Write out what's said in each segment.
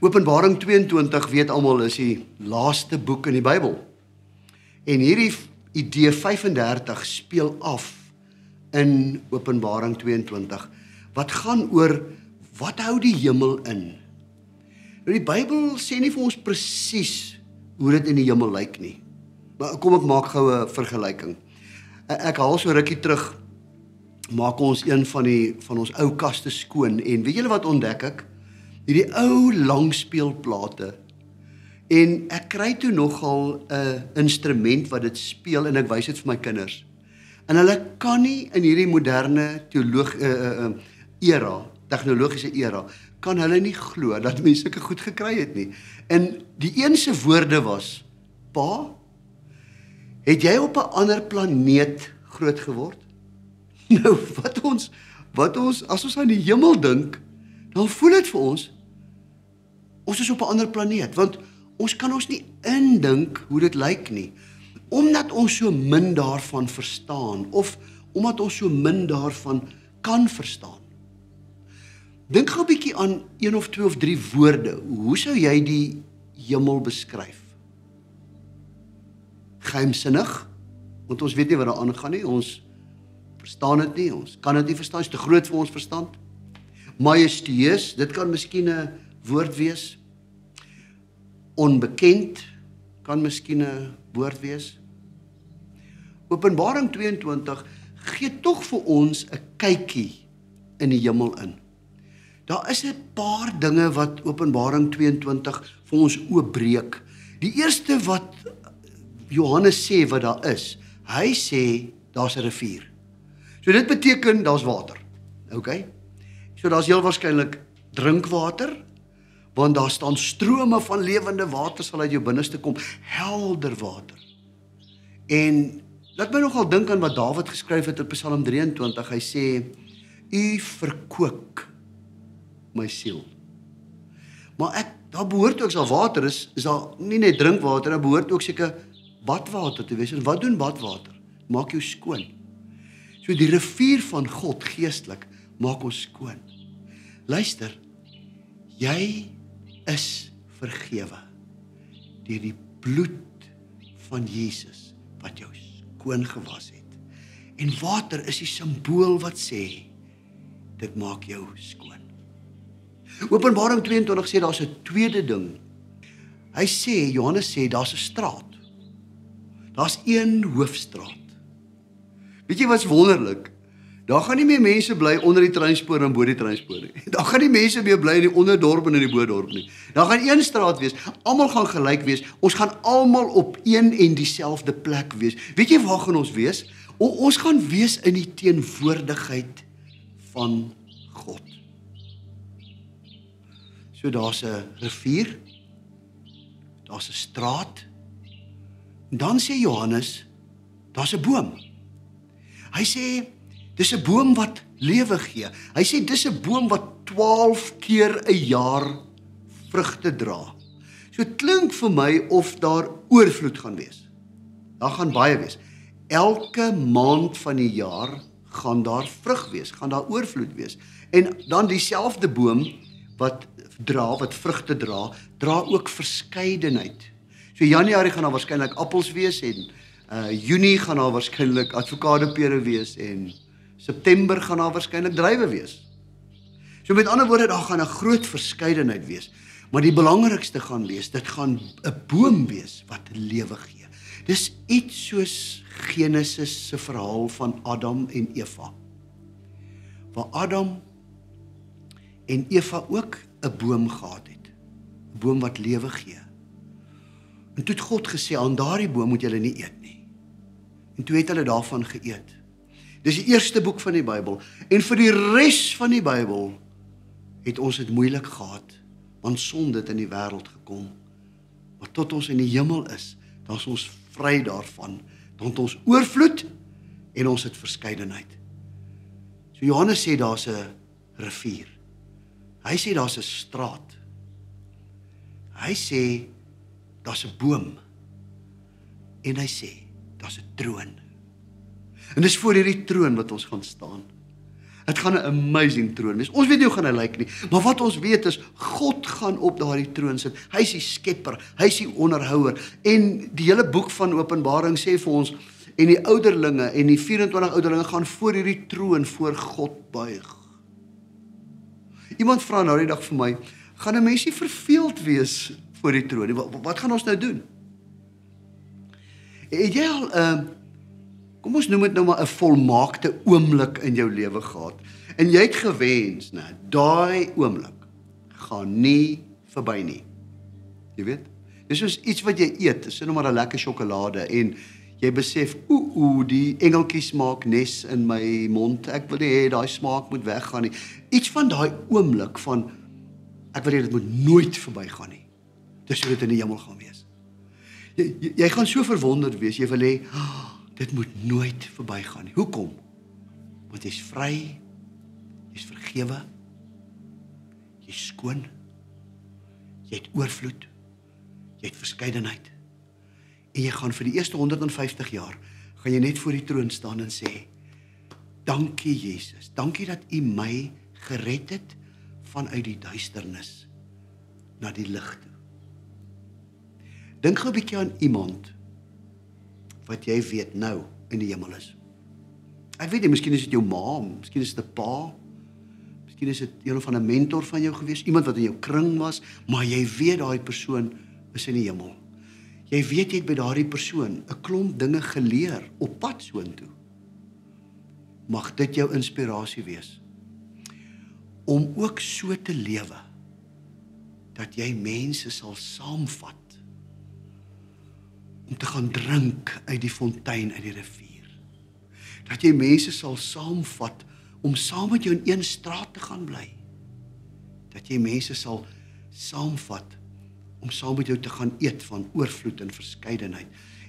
Openbaring 22, weet almal, is die laaste boek in die Bybel. En hierdie idee 35 speel af in Openbaring 22, wat gaan oor, wat hou die hemel in? Nou die Bybel sê nie vir ons presies hoe dit in die hemel lyk nie. Maar kom ek maak gou 'n vergelyking. Ek haal so rukkie terug, maak ons een van ons ou kaste skoon, en weet julle wat ontdek ek? Hierdie ou langspeelplate, en ek kry toe nogal 'n instrument wat dit speel, en ek wys dit vir my kinders. En hulle kan nie in hierdie moderne tegnologiese era, kan hulle nie glo dat mense sulke goed gekry het nie. En die een se woorde was, Pa, het jy op 'n ander planeet groot geword? Nou, as ons aan die hemel dink, dan voel dit vir ons is op 'n ander planeet, want ons kan ons nie indink hoe dit lyk nie, omdat ons so min daarvan verstaan, of omdat ons so min daarvan kan verstaan. Dink gou 'n bietjie aan 1 of 2 of 3 woorde. Hoe sou jy die hemel beskryf? Geheimsinnig, want ons weet nie wat daar aangaan nie, ons verstaan dit nie, ons kan dit nie verstaan, dit is te groot vir ons verstand. Majesteus, dit kan miskien 'n woord wees. Onbekend, kan miskien 'n woord wees. Openbaring 22 gee tog vir ons 'n kykie in die hemel in. Daar is 'n paar dinge wat Openbaring 22 vir ons oopbreek. Die eerste wat Johannes sê wat daar is, hy sê daar's 'n rivier. So dit beteken daar's water. Okay? So daar's heel waarskynlik drinkwater, want daar staan strome van lewende water sal uit jou binneste kom, helder water. En laat my nogal dink aan wat Dawid geskryf het in Psalm 23. Hy sê, U verkoop my siel. Maar daar behoort ook, as daar water is daar nie net drinkwater, daar behoort ook seker badwater te wees. En wat doen badwater? Maak jou skoon. So die rivier van God, geestelik, maak ons skoon. Luister, jy is vergewe deur die bloed van Jesus wat jou skoon gewas het. En water is die simbool wat sê, dit maak jou skoon. Openbaring 22 sê daar's 'n tweede ding. Hy sê, Johannes sê, daar's 'n straat. Daar's een hoofstraat. Weet jy wat's wonderlik? Daar gaan nie meer mense bly onder die treinspoor en bo die treinspoor nie. Daar gaan nie mense meer bly in die onderdorp en in die bodorp nie. Daar gaan een straat wees, almal gaan gelyk wees, ons gaan almal op een en dieselfde plek wees. Weet jy waar gaan ons wees? Ons gaan wees in die teenwoordigheid van God. So daar's 'n rivier, daar's 'n straat, en dan sê Johannes, daar's 'n boom. Hy sê, dis 'n boom wat lewe gee. Hy sê, dis 'n boom wat 12 keer 'n jaar vrugte dra. So het klink vir my of daar oorvloed gaan wees. Daar gaan baie wees. Elke maand van die jaar gaan daar vrug wees, gaan daar oorvloed wees. En dan dieselfde boom wat vrugte dra ook verskeidenheid. So Januarie gaan daar waarskynlik appels wees, en Junie gaan daar waarskynlik avokadopere wees, en September gaan daar waarskynlik druiwe wees. So met ander woorde, daar gaan 'n groot verskeidenheid wees. Maar die belangrikste gaan wees, dit gaan 'n boom wees wat lewe gee. Dis iets soos Genesis se verhaal van Adam en Eva, waar Adam en Eva ook 'n boom gehad het, 'n boom wat lewe gee. En toe het God gesê, aan daardie boom moet julle nie eet nie. En toe het hulle daarvan geëet. Dis die eerste boek van die Bybel. En vir die res van die Bybel het ons dit moeilik gehad, want sonde het in die wêreld gekom. Maar tot ons in die hemel is, dan is ons vry daarvan. Dan het ons oorvloed en ons het verskeidenheid. So Johannes sê daar's 'n rivier. Hy sê daar's 'n straat. Hy sê daar's 'n boom. En hy sê daar's 'n troon. En dis voor hierdie troon wat ons gaan staan. Dit gaan 'n amazing troon wees. Ons weet nie hoe gaan hy lyk nie, maar wat ons weet is, God gaan op daardie troon sit. Hy is die skepper, hy is die onderhouer, en die hele boek van Openbaring sê vir ons, en die ouderlinge, en die 24 ouderlinge gaan voor hierdie troon, voor God buig. Iemand vra nou die dag vir my, gaan 'n mens nie verveeld wees voor die troon nie? Wat gaan ons nou doen? Het jy al, kom ons noem dit nou maar 'n volmaakte oomblik in jou lewe gehad, en jy het gewens, daai oomblik gaan nie verby nie. Jy weet? Dis soos iets wat jy eet, dis nou maar 'n lekker sjokolade, en jy besef, die engeltjies maak nes in my mond, ek wil nie hê daai smaak moet weggaan nie. Iets van daai oomblik van, ek wil hê dit moet nooit verbygaan nie. Dis hoe dit in die hemel gaan wees. Jy gaan so verwonderd wees, jy wil hê, dit moet nooit verbygaan nie. Hoekom? Want jy's vry, jy's vergewe, jy's skoon, jy het oorvloed, jy het verskeidenheid, en jy gaan vir die eerste 150 jaar, gaan jy net voor die troon staan en sê, dankie Jesus, dankie dat U my gered het vanuit die duisternis na die lig toe. Dink gou 'n bietjie aan iemand wat jy weet nou in die hemel is. Ek weet nie, miskien is dit jou ma, miskien is dit 'n pa, miskien is dit een van 'n mentor van jou gewees, iemand wat in jou kring was, maar jy weet daai persoon is in die hemel. Jy weet jy het by daardie persoon 'n klomp dinge geleer op pad soontoe. Mag dit jou inspirasie wees om ook so te lewe dat jy mense sal saamvat om te gaan drink uit die fontein, uit die rivier. Dat jy mense sal saamvat om saam met jou in een straat te gaan bly. Dat jy mense sal saamvat om saam met jou te gaan eet van oorvloed en verskeidenheid.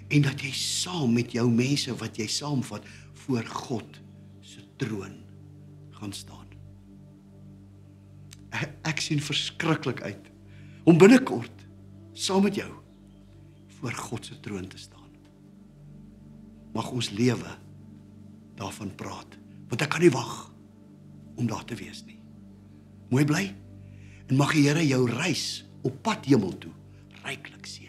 En dat jy saam met jou mense wat jy saamvat voor God se troon gaan staan. Ek sien verskriklik uit om binnekort saam met jou voor God se troon te staan. Mag ons lewe daarvan praat, want ek kan nie wag om daar te wees nie. Mooi bly, en mag die Here jou reis op pad hemel toe ryklik seën.